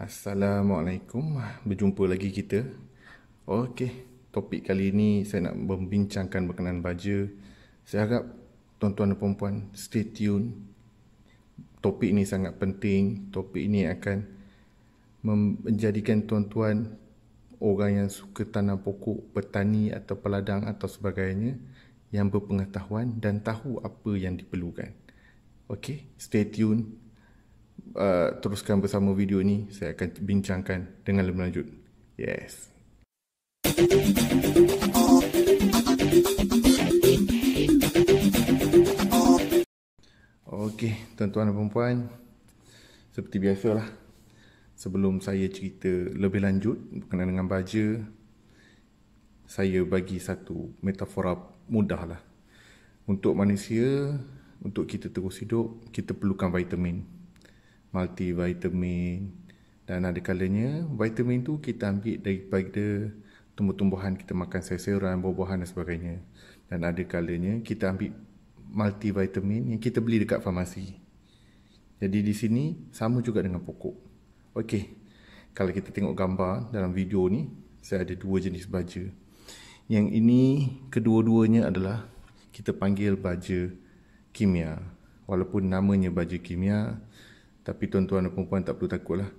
Assalamualaikum, berjumpa lagi kita. Okey, topik kali ini saya nak membincangkan berkenaan baja. Saya harap tuan-tuan dan puan-puan stay tune. Topik ini sangat penting. Topik ini akan menjadikan tuan-tuan orang yang suka tanam pokok, petani atau peladang atau sebagainya yang berpengetahuan dan tahu apa yang diperlukan. Okey, stay tune. Teruskan bersama video ini. Saya akan bincangkan dengan lebih lanjut. Yes. Okey, tuan-tuan dan puan-puan, seperti biasalah, sebelum saya cerita lebih lanjut berkenaan dengan baja, saya bagi satu metafora mudah lah. Untuk manusia, untuk kita terus hidup, kita perlukan vitamin, multivitamin, dan ada kalanya vitamin tu kita ambil daripada tumbuh-tumbuhan, kita makan sayur-sayuran, buah-buahan dan sebagainya. Dan ada kalanya kita ambil multivitamin yang kita beli dekat farmasi. Jadi di sini sama juga dengan pokok. Okey, kalau kita tengok gambar dalam video ni, saya ada dua jenis baja. Yang ini kedua-duanya adalah kita panggil baja kimia. Walaupun namanya baja kimia, tapi tuan-tuan dan puan-puan tak perlu takutlah.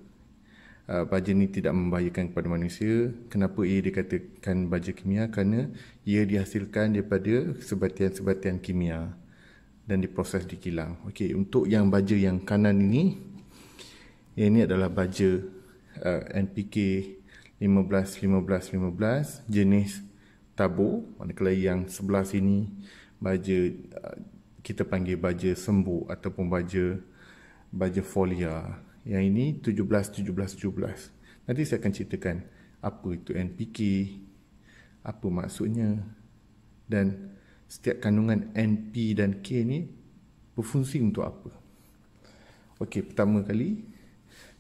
Baja ni tidak membahayakan kepada manusia. Kenapa ia dikatakan baja kimia? Kerana ia dihasilkan daripada sebatian-sebatian kimia dan diproses di kilang. Okey, untuk yang baja yang kanan ini, yang ini adalah baja NPK 15-15-15 jenis tabur. Manakala yang sebelah sini baja kita panggil baja sembuh ataupun baja folia. Yang ini 17-17-17. Nanti saya akan ceritakan apa itu NPK, apa maksudnya, dan setiap kandungan NP dan K ni berfungsi untuk apa. Okey, pertama kali,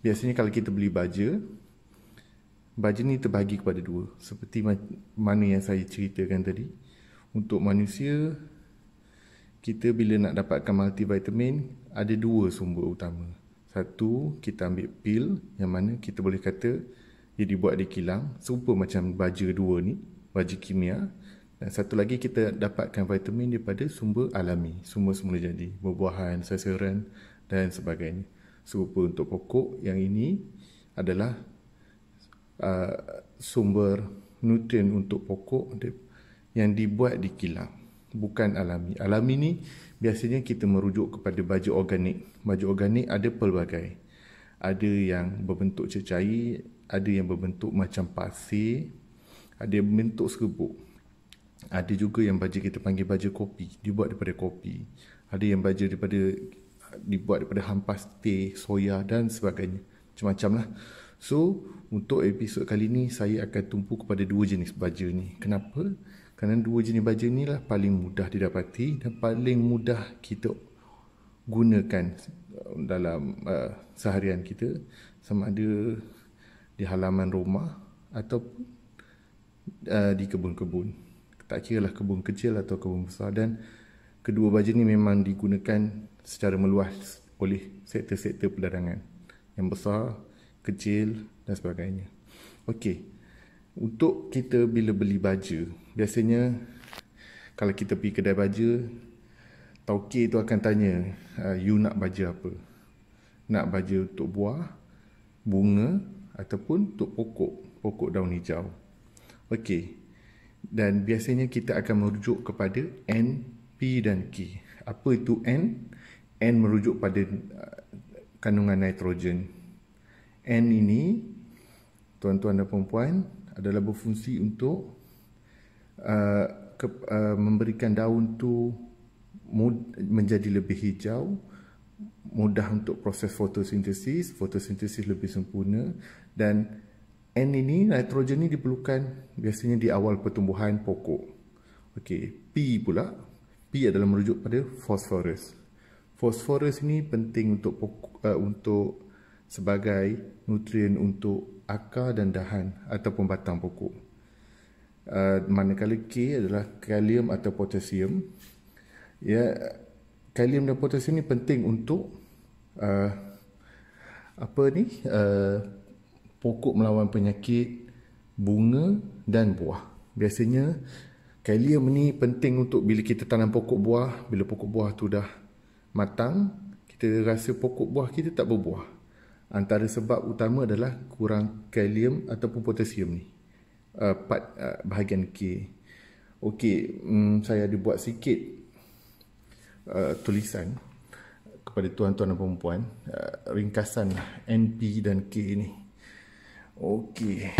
biasanya kalau kita beli baja ni terbahagi kepada dua. Seperti mana yang saya ceritakan tadi. Untuk manusia, kita bila nak dapatkan multivitamin, ada dua sumber utama. Satu, kita ambil pil yang mana kita boleh kata dia dibuat di kilang, serupa macam baja dua ni, baja kimia. Dan satu lagi, kita dapatkan vitamin daripada sumber alami, sumber semula jadi, buah-buahan, sayur-sayuran dan sebagainya. Serupa untuk pokok, yang ini adalah sumber nutrien untuk pokok yang dibuat di kilang, bukan alami. Alami ni biasanya kita merujuk kepada baja organik. Baja organik ada pelbagai. Ada yang berbentuk cecair, ada yang berbentuk macam pasir, ada yang berbentuk serbuk. Ada juga yang baja kita panggil baja kopi, dibuat daripada kopi. Ada yang baja dibuat daripada hampas teh, soya dan sebagainya. Macam-macam lah. So, untuk episod kali ni saya akan tumpu kepada dua jenis baja ni. Kenapa? Kerana dua jenis baja ni lah paling mudah didapati dan paling mudah kita gunakan dalam seharian kita, sama ada di halaman rumah ataupun di kebun-kebun. Tak kira lah kebun kecil atau kebun besar. Dan kedua baja ni memang digunakan secara meluas oleh sektor-sektor perdagangan. Yang besar, kecil dan sebagainya. Okey, untuk kita bila beli baja, biasanya kalau kita pergi kedai baja, tauke tu akan tanya, you nak baja apa? Nak baja untuk buah, bunga ataupun untuk pokok daun hijau. Okey, dan biasanya kita akan merujuk kepada N, P dan K. Apa itu N? N merujuk pada kandungan nitrogen. N ini, tuan-tuan dan puan-puan, adalah berfungsi untuk memberikan daun tu menjadi lebih hijau, mudah untuk proses fotosintesis lebih sempurna. Dan N ini, nitrogen ini diperlukan biasanya di awal pertumbuhan pokok. Okey, P pula, P adalah merujuk pada fosforus. Fosforus ini penting untuk sebagai nutrien untuk akar dan dahan ataupun batang pokok. Manakala K adalah kalium atau potasium. Ya, kalium dan potasium ni penting untuk pokok melawan penyakit, bunga dan buah. Biasanya kalium ni penting untuk bila kita tanam pokok buah. Bila pokok buah tu dah matang, kita rasa pokok buah kita tak berbuah. Antara sebab utama adalah kurang kalium ataupun potasium ni, bahagian K. Okey, saya ada buat sikit tulisan kepada tuan-tuan dan perempuan, ringkasan NP dan K ni. Okey,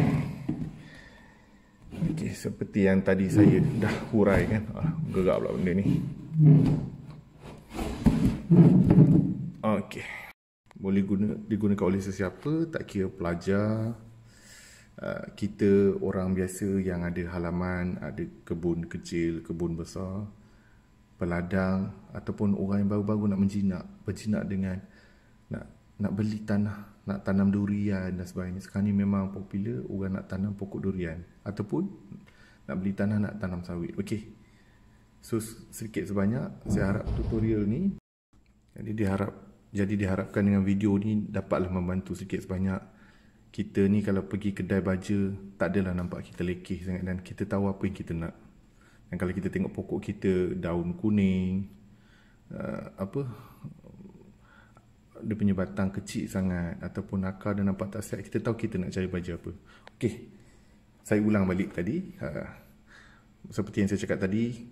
seperti yang tadi saya dah huraikan. Gerak pula benda ni. Okey, boleh digunakan oleh sesiapa, tak kira pelajar, kita orang biasa yang ada halaman, ada kebun kecil, kebun besar, peladang, ataupun orang yang baru-baru nak berjinak dengan nak beli tanah, nak tanam durian dan sebagainya. Sekarang ni memang popular orang nak tanam pokok durian ataupun nak beli tanah nak tanam sawit. Okey, so sedikit sebanyak saya harap tutorial ni jadi diharapkan dengan video ni dapatlah membantu sedikit sebanyak. Kita ni kalau pergi kedai baja, tak adalah nampak kita lekeh sangat dan kita tahu apa yang kita nak. Dan kalau kita tengok pokok kita daun kuning, dia punya batang kecil sangat ataupun akar dia nampak tak sihat, kita tahu kita nak cari baja apa. Okey, saya ulang balik tadi, seperti yang saya cakap tadi,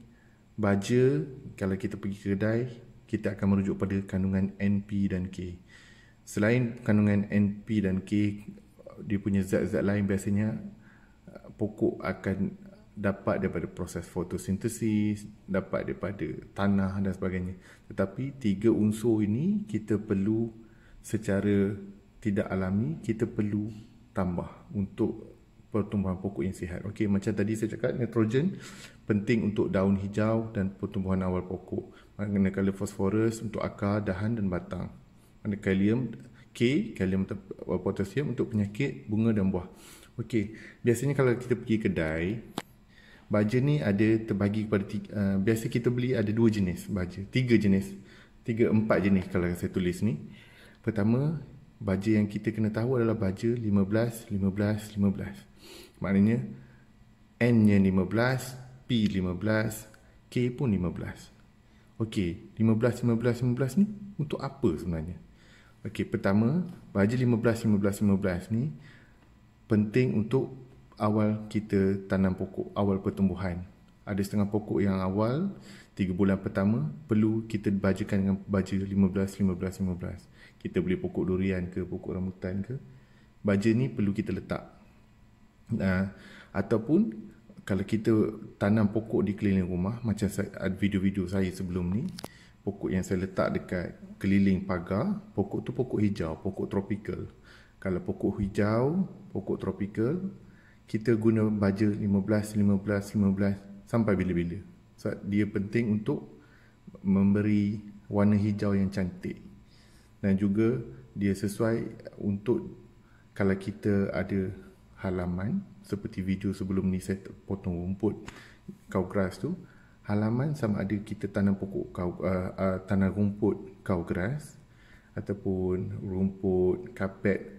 baja kalau kita pergi kedai, kita akan merujuk pada kandungan NP dan K. Selain kandungan NP dan K, dia punya zat-zat lain biasanya pokok akan dapat daripada proses fotosintesis, dapat daripada tanah dan sebagainya. Tetapi 3 unsur ini kita perlu secara tidak alami, kita perlu tambah untuk pertumbuhan pokok yang sihat. Okey, macam tadi saya cakap, nitrogen penting untuk daun hijau dan pertumbuhan awal pokok. Manakala fosforus untuk akar, dahan dan batang. Kalium K, kalium potasium untuk penyakit, bunga dan buah. Okey, biasanya kalau kita pergi kedai, baja ni ada terbagi kepada biasa kita beli ada 2 jenis baja, 3 jenis, 4 jenis kalau saya tulis ni. Pertama, baja yang kita kena tahu adalah baja 15, 15, 15. Maknanya N-nya 15, P 15, K pun 15. Okey, 15, 15, 15 ni untuk apa sebenarnya? Okey, pertama, baja 15, 15, 15 ni penting untuk awal kita tanam pokok, awal pertumbuhan. Ada setengah pokok yang awal 3 bulan pertama perlu kita bajakan dengan baja 15, 15, 15. Kita beli pokok durian ke, pokok rambutan ke, baja ni perlu kita letak. Ataupun kalau kita tanam pokok di keliling rumah, macam video-video saya sebelum ni, pokok yang saya letak dekat keliling pagar, pokok tu pokok hijau, pokok tropikal. Kalau pokok hijau, pokok tropikal, kita guna baja 15, 15, 15 sampai bila-bila. Sebab dia penting untuk memberi warna hijau yang cantik. Dan juga dia sesuai untuk kalau kita ada halaman, seperti video sebelum ni saya potong rumput cow grass tu, halaman sama ada kita tanam pokok tanam rumput cow grass ataupun rumput kapet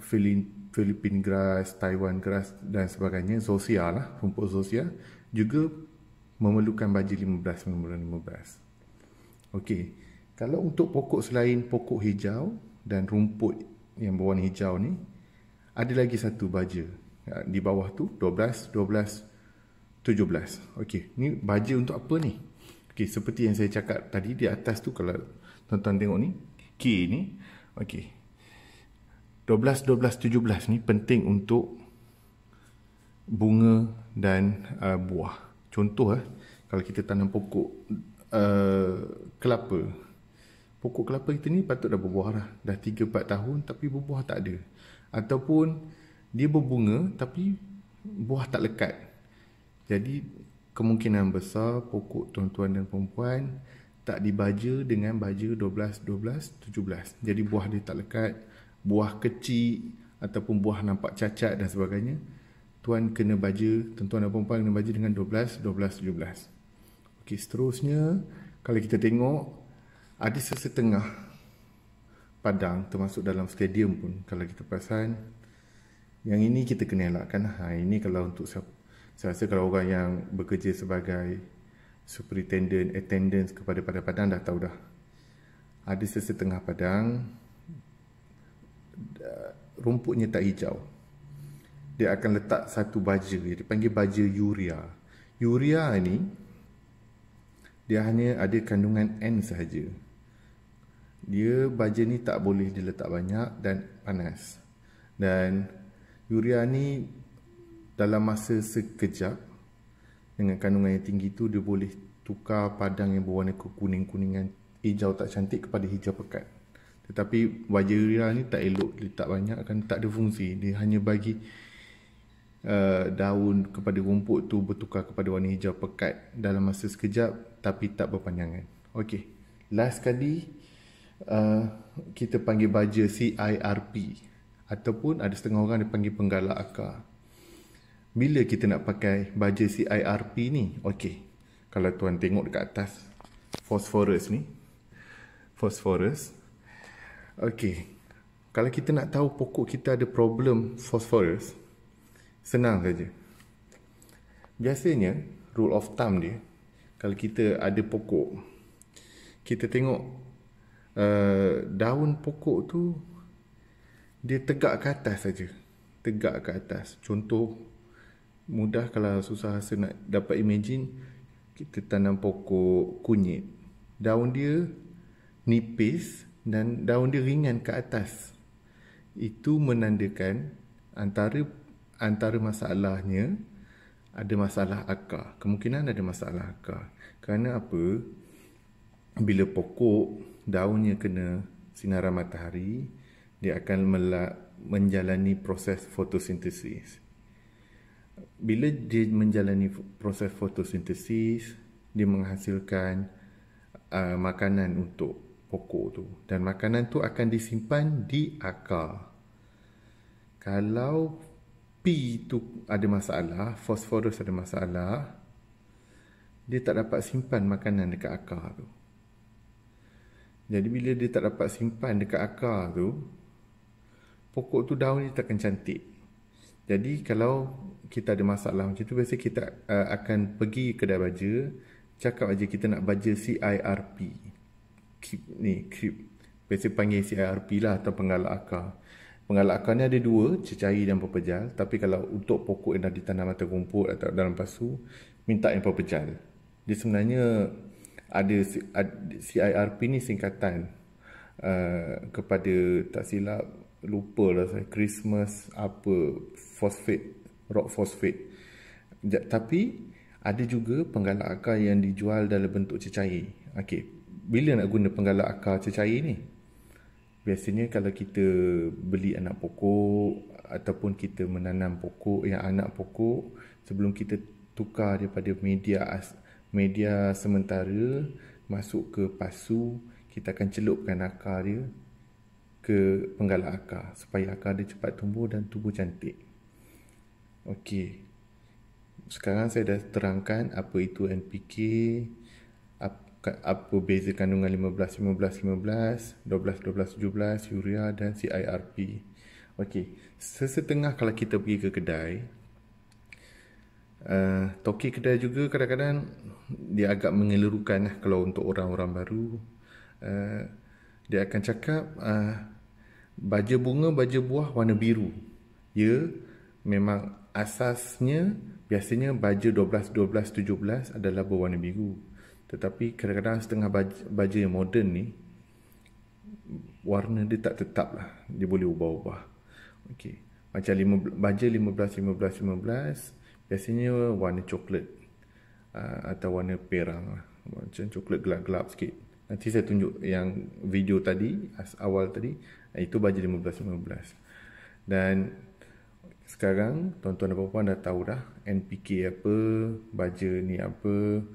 Philippine grass, Taiwan grass dan sebagainya, zosia lah, rumput zosia juga memerlukan baja 15, 15. Okey, kalau untuk pokok selain pokok hijau dan rumput yang berwarna hijau ni, ada lagi satu baja di bawah tu, 12, 12, 17. Okey, ni baja untuk apa ni? Okey, seperti yang saya cakap tadi di atas tu, kalau tuan-tuan tengok ni, K ni, okey, 12, 12, 17 ni penting untuk bunga dan buah. Contoh kalau kita tanam pokok kelapa, pokok kelapa kita ni patut dah berbuah dah 3-4 tahun tapi berbuah tak ada. Ataupun dia berbunga tapi buah tak lekat. Jadi kemungkinan besar pokok tuan-tuan dan perempuan tak dibaja dengan baja 12, 12, 17. Jadi buah dia tak lekat, buah kecil ataupun buah nampak cacat dan sebagainya. Tuan kena baja, tuan-tuan dan perempuan kena baja dengan 12, 12, 17. Okey, seterusnya kalau kita tengok ada sesetengah padang, termasuk dalam stadium pun, kalau kita perasan, yang ini kita kena elakkan. Ini kalau untuk saya rasa kalau orang yang bekerja sebagai superintendent, attendance kepada padang-padang dah tahu dah. Ada sesetengah padang rumputnya tak hijau. Dia akan letak satu baja, dia panggil baja urea. Urea ni dia hanya ada kandungan N sahaja. Dia baja ni tak boleh diletak banyak dan panas. Dan urea ni dalam masa sekejap dengan kandungan yang tinggi tu, dia boleh tukar padang yang berwarna kekuning-kuningan, hijau tak cantik kepada hijau pekat. Tetapi baja urea ni tak elok letak banyak, kan tak ada fungsi. Dia hanya bagi daun kepada rumput tu bertukar kepada warna hijau pekat dalam masa sekejap, tapi tak berpanjangan. Okey, last kali kita panggil baja CIRP, ataupun ada setengah orang dia panggil penggalak akar. Bila kita nak pakai baja CIRP ni? Okey, kalau tuan tengok dekat atas fosforus ni, fosforus. Okey, kalau kita nak tahu pokok kita ada problem fosforus, senang saja. Biasanya rule of thumb dia, kalau kita ada pokok, kita tengok daun pokok tu dia tegak ke atas saja, tegak ke atas. Contoh mudah, kalau susah rasa nak dapat imagine, kita tanam pokok kunyit, daun dia nipis dan daun dia ringan ke atas. Itu menandakan antara masalahnya ada masalah akar. Kemungkinan ada masalah akar. Kerana apa? Bila pokok daunnya kena sinaran matahari, dia akan menjalani proses fotosintesis. Bila dia menjalani proses fotosintesis, dia menghasilkan makanan untuk pokok tu, dan makanan tu akan disimpan di akar. Kalau P tu ada masalah, fosforus ada masalah, dia tak dapat simpan makanan dekat akar tu. Jadi bila dia tak dapat simpan dekat akar tu, pokok tu daun dia takkan cantik. Jadi kalau kita ada masalah macam tu, biasa kita akan pergi kedai baja, cakap aja kita nak baja CIRP. Biasa panggil CIRP lah, atau penggalak akar. Penggalak akar ni ada dua, cecair dan pepejal. Tapi kalau untuk pokok yang dah ditanam atas rumput atau dalam pasu, minta yang pepejal. Dia sebenarnya ada CIRP ni singkatan kepada, tak silap, lupa lah saya, Christmas apa, phosphate, rock phosphate. Tapi ada juga penggalak akar yang dijual dalam bentuk cecair. Okey, bila nak guna penggalak akar cecair ni? Biasanya kalau kita beli anak pokok ataupun kita menanam pokok, yang anak pokok, sebelum kita tukar daripada media sementara masuk ke pasu, kita akan celupkan akar dia ke penggalak akar supaya akar dia cepat tumbuh dan tumbuh cantik. Okey, sekarang saya dah terangkan apa itu NPK, apa beza kandungan 15-15-15, 12-12-17, urea dan CIRP. Okey, sesetengah kalau kita pergi ke kedai, toki kedai juga kadang-kadang dia agak mengelirukan kalau untuk orang-orang baru. Dia akan cakap baja bunga, baja buah warna biru. Ya, memang asasnya biasanya baja 12-12-17 adalah berwarna biru. Tetapi kadang-kadang setengah baja yang moden ni, warna dia tak tetap lah, dia boleh ubah-ubah. Okey, macam baja 15-15-15 biasanya warna coklat atau warna perang lah, macam coklat gelap-gelap sikit. Nanti saya tunjuk yang video tadi, awal tadi, itu baja 15-15. Dan sekarang tuan-tuan dan puan-puan dah tahu dah NPK apa, baja ni apa,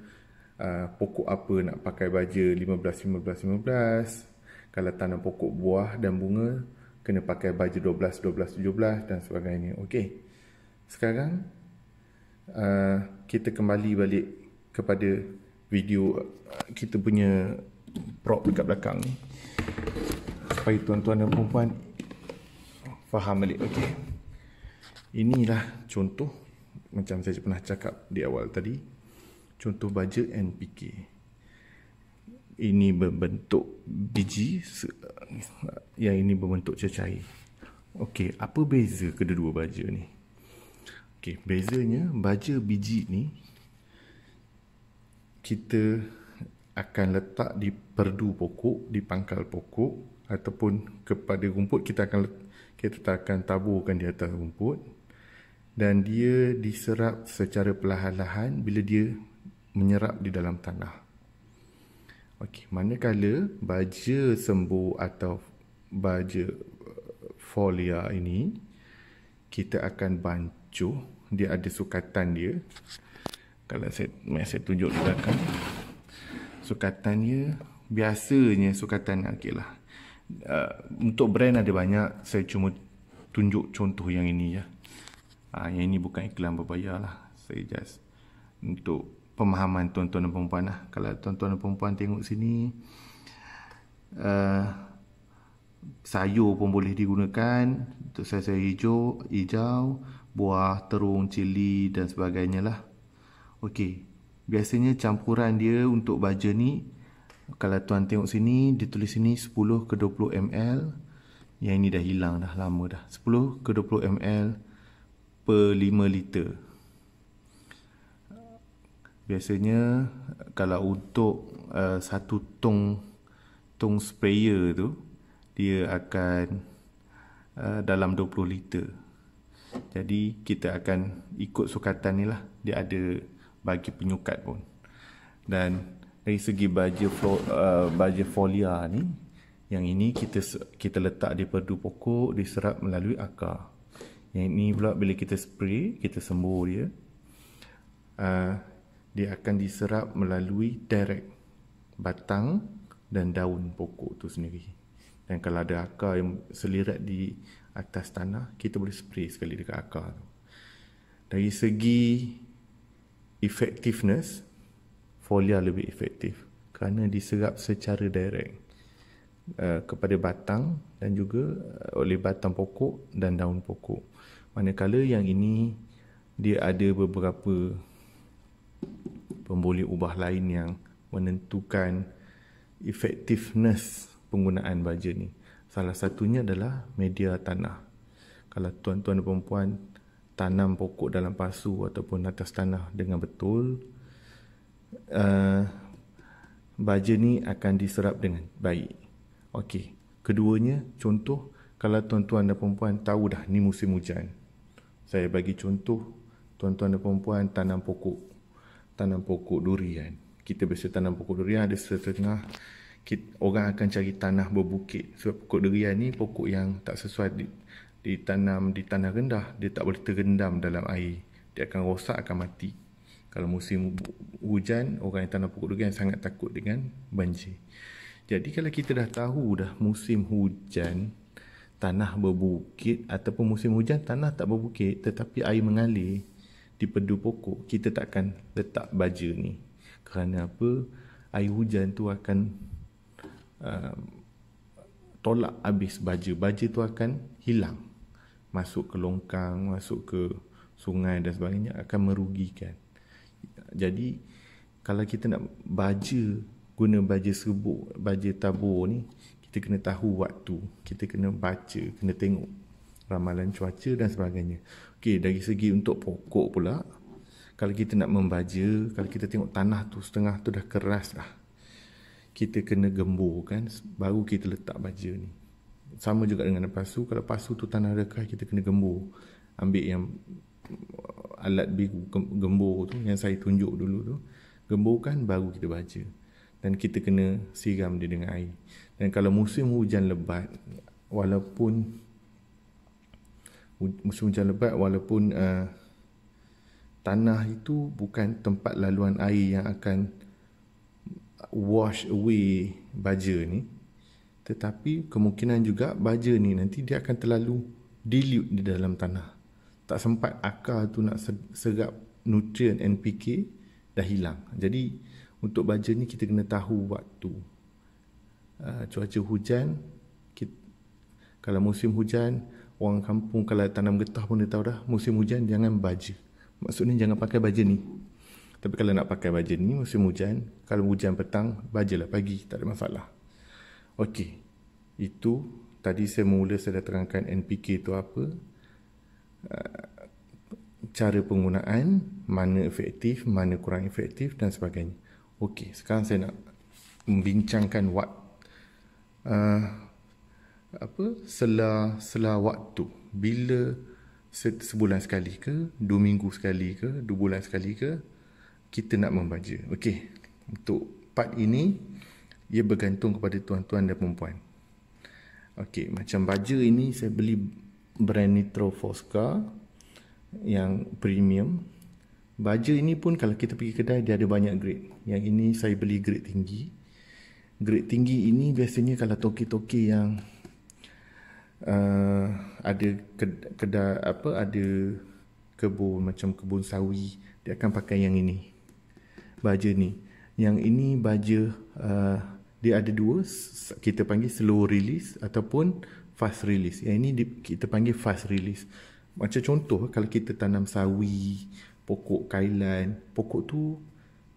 pokok apa nak pakai baja 15-15-15. Kalau tanam pokok buah dan bunga, kena pakai baja 12-12-17 dan sebagainya. Okey, sekarang kita kembali balik kepada video kita punya prop dekat belakang ni. supaya tuan-tuan dan puan faham balik. Okey. Inilah contoh, macam saya pernah cakap di awal tadi, contoh baja NPK. Ini berbentuk biji, yang ini berbentuk cecair. Okey, apa beza kedua-dua baja ni? Okey, bezanya baja biji ni kita akan letak di perdu pokok, di pangkal pokok, ataupun kepada rumput. Kita akan taburkan di atas rumput, dan dia diserap secara perlahan-lahan bila dia menyerap di dalam tanah. Okey, manakala baja sembuh atau baja folia ini, kita akan bancuh. Dia ada sukatan dia. Kalau saya tunjuk di belakang, sukatannya biasanya sukatan okeylah. Untuk brand ada banyak, saya cuma tunjuk contoh yang ini ya. Yang ini bukan iklan berbayar lah, saya just untuk pemahaman tuan-tuan dan perempuan lah. Kalau tuan-tuan dan perempuan tengok sini, sayur pun boleh digunakan untuk sayur hijau, buah, terung, cili dan sebagainya lah. Okey, biasanya campuran dia untuk baja ni, kalau tuan tengok sini, ditulis sini 10 ke 20 ml. Yang ini dah hilang dah lama dah. 10 ke 20 ml per 5 liter. Biasanya kalau untuk satu tong sprayer tu, dia akan dalam 20 liter. Jadi kita akan ikut sukatan ni lah. Dia ada bagi penyukat pun. Dan dari segi baja folia ni, yang ini kita letak di perdu pokok, diserap melalui akar. Yang ini pula bila kita spray, kita sembur dia, dia akan diserap melalui direct batang dan daun pokok tu sendiri. Dan kalau ada akar yang selirat di atas tanah, kita boleh spray sekali dekat akar tu. Dari segi effectiveness, folia lebih efektif kerana diserap secara direct kepada batang dan juga oleh batang pokok dan daun pokok. Manakala yang ini dia ada beberapa pemboleh ubah lain yang menentukan effectiveness penggunaan baja ni. Salah satunya adalah media tanah. Kalau tuan-tuan dan perempuan tanam pokok dalam pasu ataupun atas tanah dengan betul, baja ni akan diserap dengan baik. Okey, keduanya contoh, kalau tuan-tuan dan perempuan tahu dah ni musim hujan, saya bagi contoh, tuan-tuan dan perempuan tanam pokok durian. Kita biasa tanam pokok durian, ada setengah orang akan cari tanah berbukit. Sebab pokok durian ni pokok yang tak sesuai ditanam di tanah rendah. Dia tak boleh terendam dalam air, dia akan rosak, akan mati. Kalau musim hujan, orang yang tanam pokok durian sangat takut dengan banjir. Jadi kalau kita dah tahu dah musim hujan tanah berbukit, ataupun musim hujan tanah tak berbukit tetapi air mengalir di perdu pokok, kita takkan letak baja ni. Kerana apa? Air hujan tu akan tolak habis baja. Baja tu akan hilang, masuk ke longkang, masuk ke sungai dan sebagainya, akan merugikan. Jadi kalau kita nak guna baja serbuk, baja tabur ni, kita kena tahu waktu, kita kena baca, kena tengok ramalan cuaca dan sebagainya. Okey, dari segi untuk pokok pula, kalau kita nak membaja, kalau kita tengok tanah tu setengah tu dah keras dah, kita kena gembur kan, baru kita letak baja ni. Sama juga dengan pasu. Kalau pasu tu tanah dah keras, kita kena gembur. Ambil yang alat biru gembur tu, yang saya tunjuk dulu tu, gemburkan baru kita baja. Dan kita kena siram dia dengan air. Dan kalau musim hujan lebat, walaupun tanah itu bukan tempat laluan air yang akan wash away baja ni, tetapi kemungkinan juga baja ni nanti dia akan terlalu dilute di dalam tanah. Tak sempat akar tu nak serap nutrien NPK, dah hilang. Jadi untuk baja ni kita kena tahu waktu. Cuaca hujan, Kalau musim hujan, orang kampung kalau tanam getah pun dia tahu dah, musim hujan jangan baja. Maksudnya jangan pakai baja ni. Tapi kalau nak pakai baja ni musim hujan, kalau hujan petang, bajalah pagi, tak ada masalah. Okey, itu tadi saya dah terangkan NPK itu apa, cara penggunaan, mana efektif, mana kurang efektif dan sebagainya. Okey, sekarang saya nak membincangkan selah waktu. Bila sebulan sekali ke, 2 minggu sekali ke, 2 bulan sekali ke, kita nak membaja. Okey, untuk part ini ia bergantung kepada tuan-tuan dan perempuan. Okey, macam baja ini saya beli brand Nitro Fosca yang premium. Baja ini pun kalau kita pergi kedai dia ada banyak grade. Yang ini saya beli grade tinggi. Grade tinggi ini biasanya kalau toki-toki yang ada kedai ada kebun macam kebun sawi, dia akan pakai yang ini. Baja ni. Yang ini baja dia ada dua, kita panggil slow release ataupun fast release. Yang ini kita panggil fast release. Macam contoh kalau kita tanam sawi, pokok kailan, pokok tu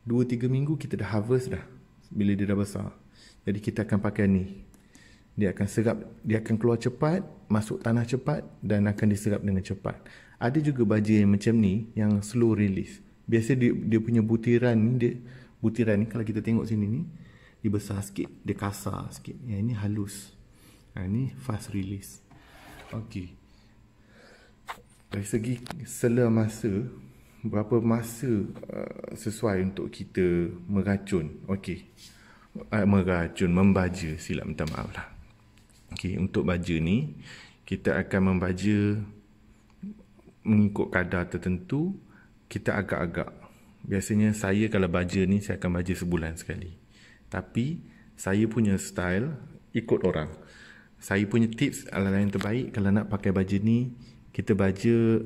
2-3 minggu kita dah harvest dah bila dia dah besar. Jadi kita akan pakai ni. Dia akan serap, dia akan keluar cepat, masuk tanah cepat dan akan diserap dengan cepat. Ada juga baja yang macam ni yang slow release. Biasa dia punya butiran ni, kalau kita tengok sini ni, dia besar sikit, dia kasar sikit. Yang ini halus. Ini fast release. Okey. Dari segi sela masa, berapa masa sesuai untuk kita meracun. Okey. Membaja, silap minta maaf lah. Okey, untuk baja ni kita akan membaja mengikut kadar tertentu. Kita agak-agak, biasanya saya kalau baja ni saya akan baja sebulan sekali. Tapi saya punya style ikut orang. Saya punya tips adalah yang terbaik kalau nak pakai baja ni, kita baja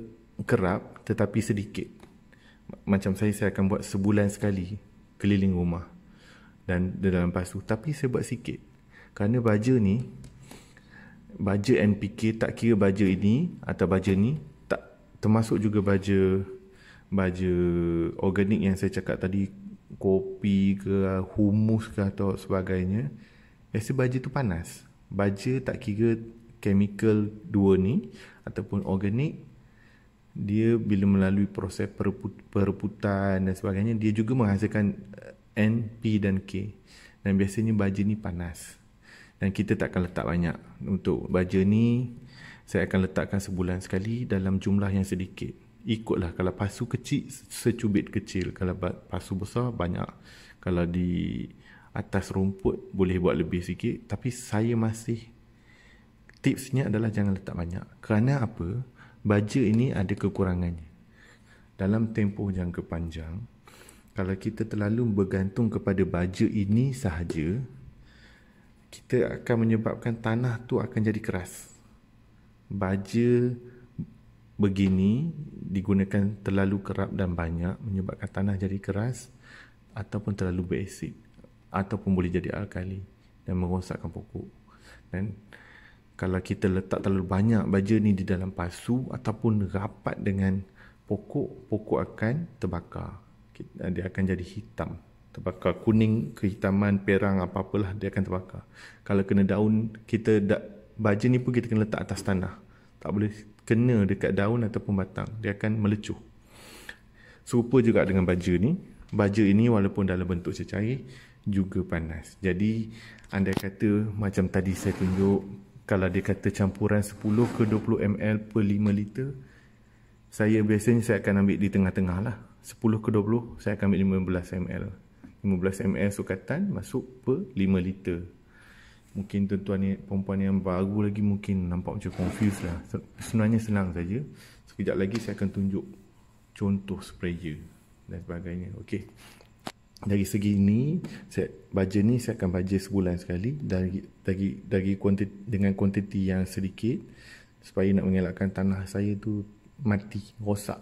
kerap tetapi sedikit. Macam saya akan buat sebulan sekali keliling rumah dan dalam pasu, tapi saya buat sikit. Kerana baja ni, baja NPK, tak kira baja ini atau baja ni, tak termasuk juga baja organik yang saya cakap tadi, kopi ke, humus ke atau sebagainya. Biasa baja tu panas. Baja tak kira chemical dua ni ataupun organik, dia bila melalui proses perebutan dan sebagainya, dia juga menghasilkan N, P dan K. Dan biasanya baja ni panas. Dan kita tak akan letak banyak. Untuk baja ni, saya akan letakkan sebulan sekali dalam jumlah yang sedikit. Ikutlah, kalau pasu kecil, secubit kecil. Kalau pasu besar, banyak. Kalau di atas rumput, boleh buat lebih sikit. Tapi saya masih, tipsnya adalah jangan letak banyak. Kerana apa? Baja ini ada kekurangannya. Dalam tempoh jangka panjang, kalau kita terlalu bergantung kepada baja ini sahaja, kita akan menyebabkan tanah tu akan jadi keras. Baja begini digunakan terlalu kerap dan banyak, menyebabkan tanah jadi keras ataupun terlalu berasid, ataupun boleh jadi alkali dan merosakkan pokok. Dan kalau kita letak terlalu banyak baja ni di dalam pasu ataupun rapat dengan pokok, pokok akan terbakar. Dia akan jadi hitam, terbakar, kuning, kehitaman, perang, apa-apalah, dia akan terbakar. Kalau kena daun, baja ni pun kita kena letak atas tanah. Tak boleh kena dekat daun ataupun batang, dia akan melecuh. Serupa juga dengan baja ni. Baja ini walaupun dalam bentuk cecair juga panas. Jadi andai kata macam tadi saya tunjuk, kalau dia kata campuran 10 ke 20 ml per 5 liter, saya akan ambil di tengah-tengah lah. 10 ke 20, saya akan ambil 15 ml. 15 ml sukatan masuk per 5 liter. Mungkin tuan-tuan ni, perempuan yang baru lagi mungkin nampak macam confused lah. Sebenarnya senang saja. Sekejap lagi saya akan tunjuk contoh sprayer dan sebagainya. Okey. Dari segi ini, baja ni saya akan baja sebulan sekali dengan kuantiti yang sedikit supaya nak mengelakkan tanah saya tu mati, rosak.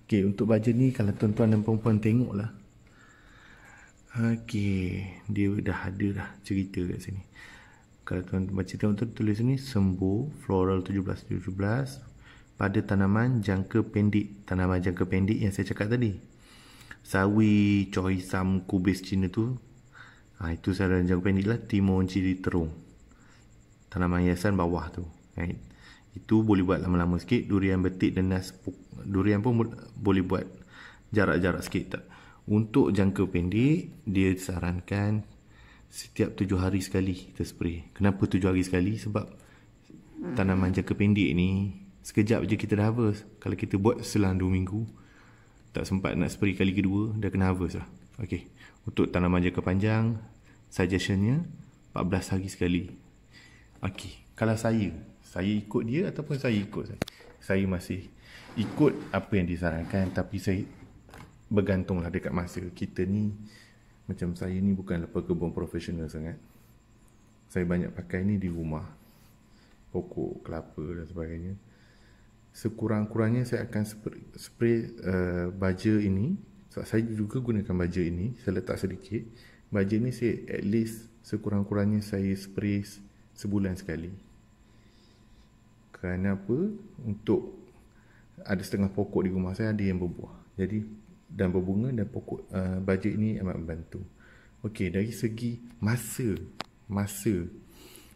Okey, untuk baja ni kalau tuan-tuan dan perempuan tengoklah. Okey, dia dah ada dah cerita kat sini. Kalau tuan baca untuk tulis ni, Sembuh Floral 1717 pada tanaman jangka pendek. Tanaman jangka pendek yang saya cakap tadi, sawi Choi Sam kubis Cina tu, itu saran jangka pendek lah. Timun cili terung, tanaman hiasan bawah tu, itu boleh buat lama-lama sikit. Durian betik dan nas durian pun boleh buat jarak-jarak sikit tak. Untuk jangka pendek, dia disarankan setiap 7 hari sekali kita spray. Kenapa 7 hari sekali? Sebab tanaman jangka pendek ni sekejap je kita dah harvest. Kalau kita buat selang 2 minggu, tak sempat nak spray kali kedua, dah kena harvest lah. Okey. Untuk tanaman jangka panjang, suggestionnya 14 hari sekali. Okey. Kalau saya ikut dia ataupun saya ikut saya masih ikut apa yang disarankan, tapi saya bergantunglah dekat masa. Kita ni, macam saya ni bukanlah pekebun profesional sangat. Saya banyak pakai ni di rumah, pokok kelapa dan sebagainya. Sekurang-kurangnya saya akan spray baja ini. Saya juga gunakan baja ini, saya letak sedikit. Baja ni saya at least sekurang-kurangnya saya spray sebulan sekali. Kerana apa? Untuk ada setengah pokok di rumah saya ada yang berbuah, jadi dan berbunga, dan pokok baja ini amat membantu. Okey, dari segi masa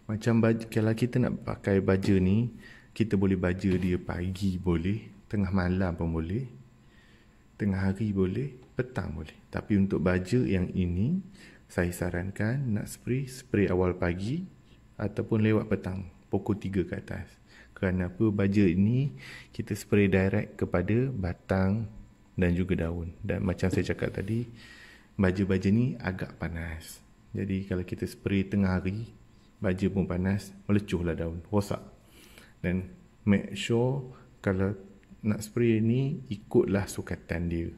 macam baja, kalau kita nak pakai baja ni, kita boleh baja dia pagi boleh, tengah malam pun boleh, tengah hari boleh, petang boleh. Tapi untuk baja yang ini, saya sarankan nak spray awal pagi ataupun lewat petang, pukul 3 ke atas. Kerana apa? Baja ini kita spray direct kepada batang dan juga daun. Dan macam saya cakap tadi, baja-baja ni agak panas. Jadi kalau kita spray tengah hari, baja pun panas, melecuhlah daun, rosak. Dan make sure kalau nak spray ni, ikutlah sukatan dia.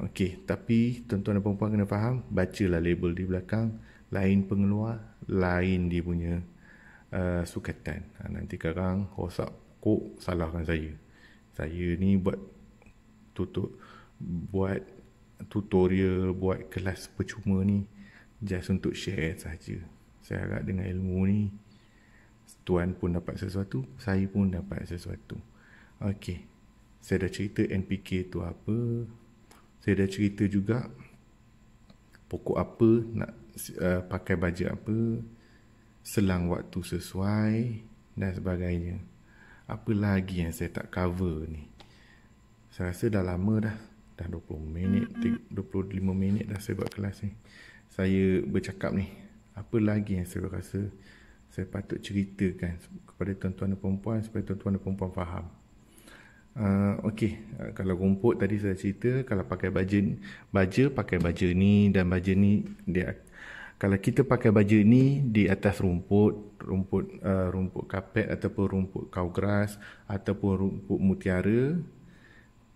Okey, tapi tuan-tuan dan puan-puan kena faham, bacalah label di belakang, lain pengeluar, lain dia punya sukatan. Nanti korang rosak pokok, salahkan saya. Saya ni buat tutorial, buat kelas percuma ni just untuk share saja. Saya harap dengan ilmu ni tuan pun dapat sesuatu, saya pun dapat sesuatu. Okey, saya dah cerita NPK tu apa, saya dah cerita juga pokok apa nak pakai baja apa, selang waktu sesuai dan sebagainya. Apa lagi yang saya tak cover ni? Saya rasa dah lama dah 20 minit, 25 minit dah saya buat kelas ni. Saya bercakap ni, apa lagi yang saya rasa saya patut ceritakan kepada tuan-tuan dan perempuan supaya tuan-tuan dan perempuan faham. Okey, kalau rumput tadi saya cerita, kalau pakai baja pakai baja ni, dan baja ni dia, kalau kita pakai baja ni di atas rumput kapet ataupun rumput kau grass ataupun rumput mutiara,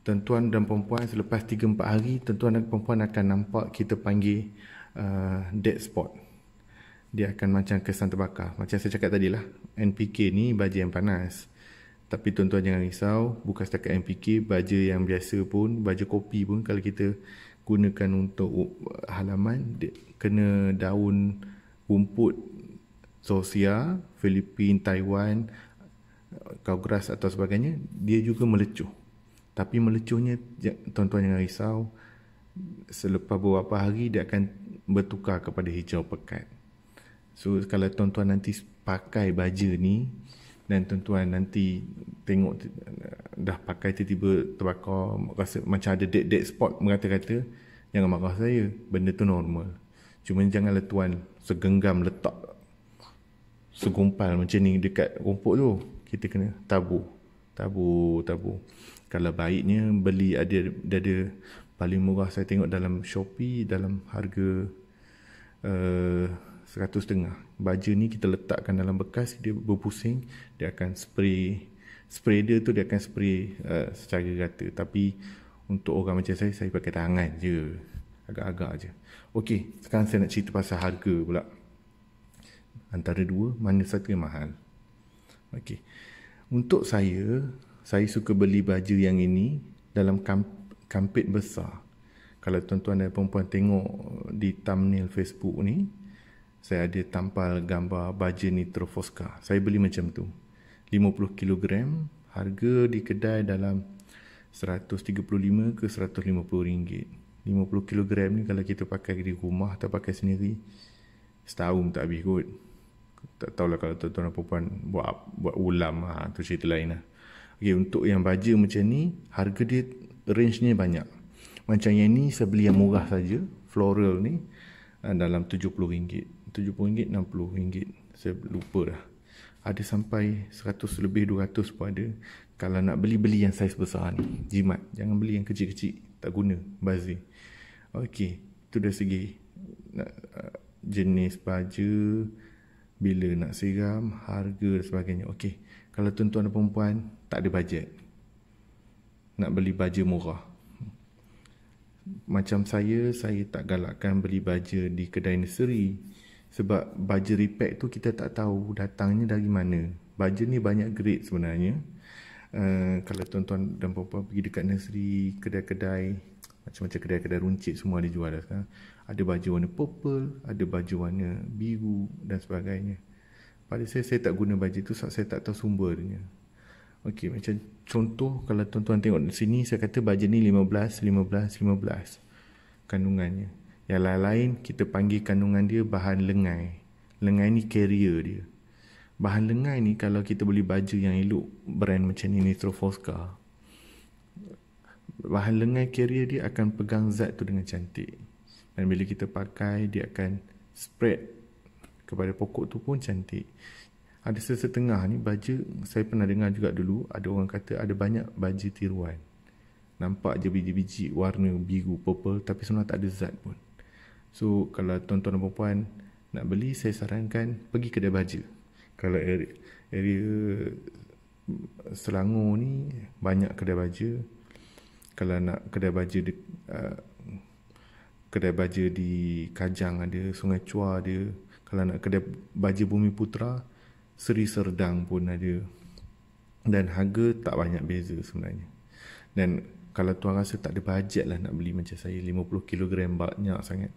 tuan-tuan dan perempuan selepas 3-4 hari, tuan-tuan dan perempuan akan nampak kita panggil dead spot. Dia akan macam kesan terbakar. Macam saya cakap tadi lah, NPK ni baja yang panas. Tapi tuan-tuan jangan risau, bukan setakat NPK, baja yang biasa pun, baja kopi pun, kalau kita gunakan untuk halaman, kena daun rumput zosia, Filipin, Taiwan, kau grass atau sebagainya, dia juga melecuh. Tapi melecuhnya, tuan-tuan jangan risau, selepas beberapa hari dia akan bertukar kepada hijau pekat. So kalau tuan-tuan nanti pakai baja ni dan tuan-tuan nanti tengok dah pakai tiba-tiba terbakar, rasa macam ada dead spot merata-rata, jangan marah saya, benda tu normal. Cuma janganlah tuan segenggam letak segumpal macam ni dekat rumput tu. Kita kena tabur. Kalau baiknya beli, ada paling murah saya tengok dalam Shopee dalam harga 100.5. Baja ni kita letakkan dalam bekas, dia berpusing, dia akan spray dia tu, dia akan spray secara rata. Tapi untuk orang macam saya pakai tangan je, agak-agak je. Okey, sekarang saya nak cerita pasal harga pula. Antara dua, mana satu yang mahal? Okey, untuk saya suka beli baju yang ini dalam kampit besar. Kalau tuan-tuan dan perempuan tengok di thumbnail Facebook ni, saya ada tampal gambar baja Nitro Fosca. Saya beli macam tu. 50 kilogram, harga di kedai dalam 135 ke 150 ringgit. 50 kilogram ni kalau kita pakai di rumah atau pakai sendiri, setahun tak habis kot. Tak tahulah kalau tuan-tuan dan perempuan buat ulam, tu cerita lain lah. Okay, untuk yang baja macam ni, harga dia range ni banyak. Macam yang ni saya beli yang murah saja, floral ni, dalam RM70. RM70, RM60. Saya lupa dah. Ada sampai 100 lebih 200 pun ada. Kalau nak beli yang saiz besar ni, jimat. Jangan beli yang kecil-kecil, tak guna, bazir. Okey, itu dari segi jenis baju, bila nak siram, harga dan sebagainya. Okey, kalau tuan-tuan dan perempuan tak ada bajet, nak beli baju murah, macam saya tak galakkan beli baju di kedai nursery. Sebab baju repack tu kita tak tahu datangnya dari mana. Baju ni banyak grade sebenarnya. Kalau tuan-tuan dan perempuan pergi dekat nursery, kedai-kedai, macam-macam kedai-kedai runcit semua ada jual dah sekarang. Ada baju warna purple, ada baju warna biru dan sebagainya. Pada saya tak guna baju tu sebab saya tak tahu sumbernya. Okey, macam contoh kalau tuan-tuan tengok di sini, saya kata baju ni 15 kandungannya. Yang lain-lain kita panggil kandungan dia bahan lengai. Lengai ni carrier dia. Bahan lengai ni kalau kita beli baju yang elok, brand macam ni, Nitro Fosca, bahan lengai carrier dia akan pegang zat tu dengan cantik. Dan bila kita pakai, dia akan spread kepada pokok tu pun cantik. Ada setengah ni baju, saya pernah dengar juga dulu, ada orang kata ada banyak baju tiruan. Nampak je biji-biji warna biru, purple, tapi sebenarnya tak ada zat pun. So, kalau tuan-tuan dan perempuan nak beli, saya sarankan pergi kedai baju. Kalau area Selangor ni, banyak kedai baju. Kalau nak kedai baju kedai baju di Kajang ada, Sungai Chua ada. Kalau nak kedai baju Bumi Putra, Seri Serdang pun ada. Dan harga tak banyak beza sebenarnya. Dan kalau tuan rasa tak ada bajet lah nak beli macam saya, 50 kilogram banyak sangat,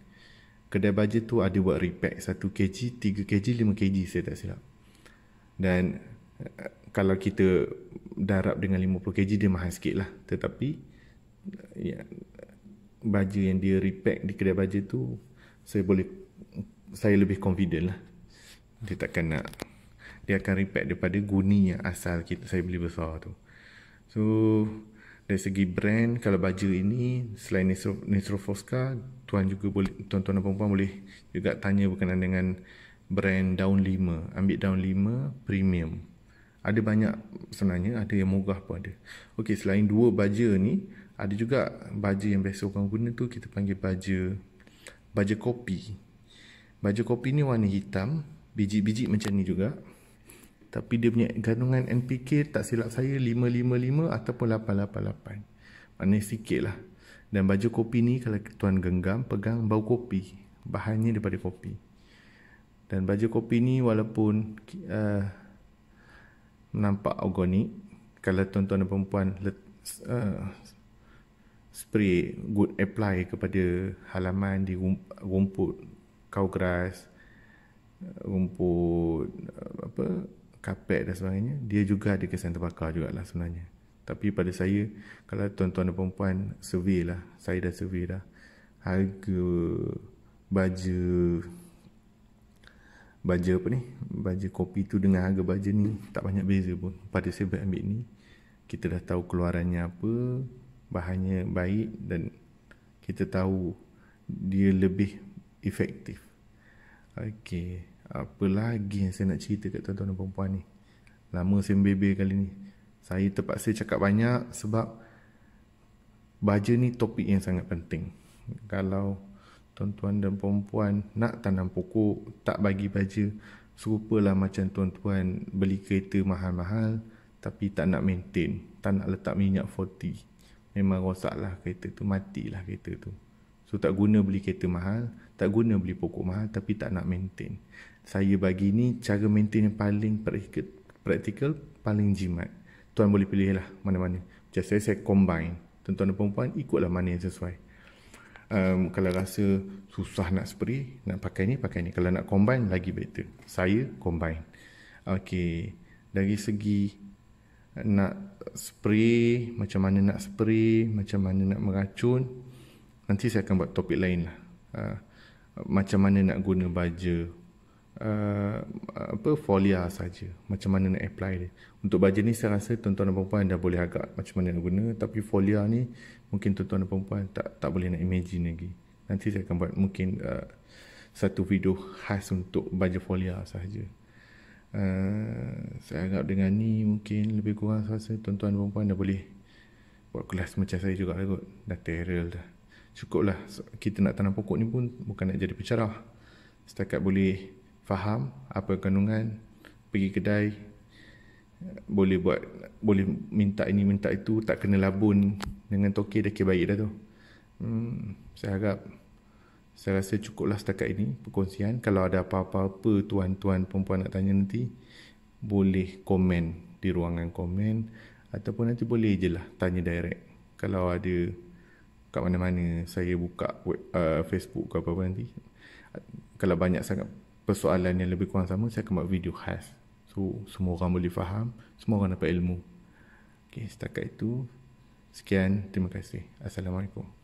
kedai baju tu ada buat repack 1 kg, 3 kg, 5 kg saya tak silap. Dan kalau kita darab dengan 50 kg dia mahal sikit lah. Tetapi ya, baju yang dia repack di kedai baju tu, saya lebih confident lah. Dia akan repack daripada guni yang asal saya beli besar tu. So dari segi brand, kalau baju ini selain Nitro Fosca, tuan-tuan dan perempuan boleh juga tanya berkenaan dengan brand Daun 5. Ambil Daun 5 premium. Ada banyak sebenarnya, ada yang murah pun ada. Okey, selain dua baju ni, ada juga baju yang biasa orang guna tu, kita panggil baju kopi. Baju kopi ni warna hitam, biji-biji macam ni juga. Tapi dia punya kandungan NPK tak silap saya 555 ataupun 888. Maknanya sikit lah. Dan baju kopi ni kalau tuan genggam, pegang, bau kopi. Bahannya daripada kopi. Dan baju kopi ni walaupun nampak organik, kalau tuan-tuan dan perempuan spray good apply kepada halaman di rumput, kau grass, rumput kapet dan sebagainya, dia juga ada kesan terbakar jugalah sebenarnya. Tapi pada saya, kalau tuan-tuan dan perempuan survey lah, saya dah survey dah, harga baju kopi tu dengan harga baju ni tak banyak beza pun. Pada saya ambil ni, kita dah tahu keluarannya apa, bahannya baik, dan kita tahu dia lebih efektif. Okey, apa lagi yang saya nak cerita kat tuan-tuan dan perempuan ni? Lama saya membebel kali ni. Saya terpaksa cakap banyak sebab baju ni topik yang sangat penting. Kalau tuan-tuan dan perempuan nak tanam pokok, tak bagi baju, serupalah macam tuan-tuan beli kereta mahal-mahal tapi tak nak maintain, tak nak letak minyak 40. Memang rosaklah kereta tu, matilah kereta tu. So tak guna beli kereta mahal, tak guna beli pokok mahal tapi tak nak maintain. Saya bagi ni cara maintain yang paling praktikal, paling jimat. Tuan boleh pilih lah mana-mana. Macam saya combine. Tuan-tuan dan perempuan ikutlah mana yang sesuai. Kalau rasa susah nak spray, nak pakai ni. Kalau nak combine, lagi better. Saya combine. Okey, dari segi nak spray, macam mana nak spray, macam mana nak meracun, nanti saya akan buat topik lain lah. Macam mana nak guna baja, folia saja, macam mana nak apply dia. Untuk baja ni saya rasa tuan-tuan dan perempuan dah boleh agak macam mana nak guna, tapi folia ni mungkin tuan-tuan dan perempuan tak boleh nak imagine lagi. Nanti saya akan buat mungkin satu video khas untuk baja folia sahaja. Saya harap dengan ni mungkin lebih kurang saya rasa tuan-tuan dan perempuan dah boleh buat kelas macam saya juga lah kot. Dah terrell dah. Cukup lah, kita nak tanam pokok ni pun bukan nak jadi pencerah. Setakat boleh faham apa kandungan, pergi kedai, boleh minta ini minta itu, tak kena labun dengan toke, dah kira baik dah tu. Saya rasa cukuplah setakat ini perkongsian. Kalau ada apa-apa tuan-tuan perempuan nak tanya nanti, boleh komen di ruangan komen, ataupun nanti boleh je lah tanya direct. Kalau ada kat mana-mana saya buka Facebook ke apa-apa nanti, kalau banyak sangat persoalan yang lebih kurang sama, saya akan buat video khas. So, semua orang boleh faham, semua orang dapat ilmu. Okay, setakat itu. Sekian, terima kasih. Assalamualaikum.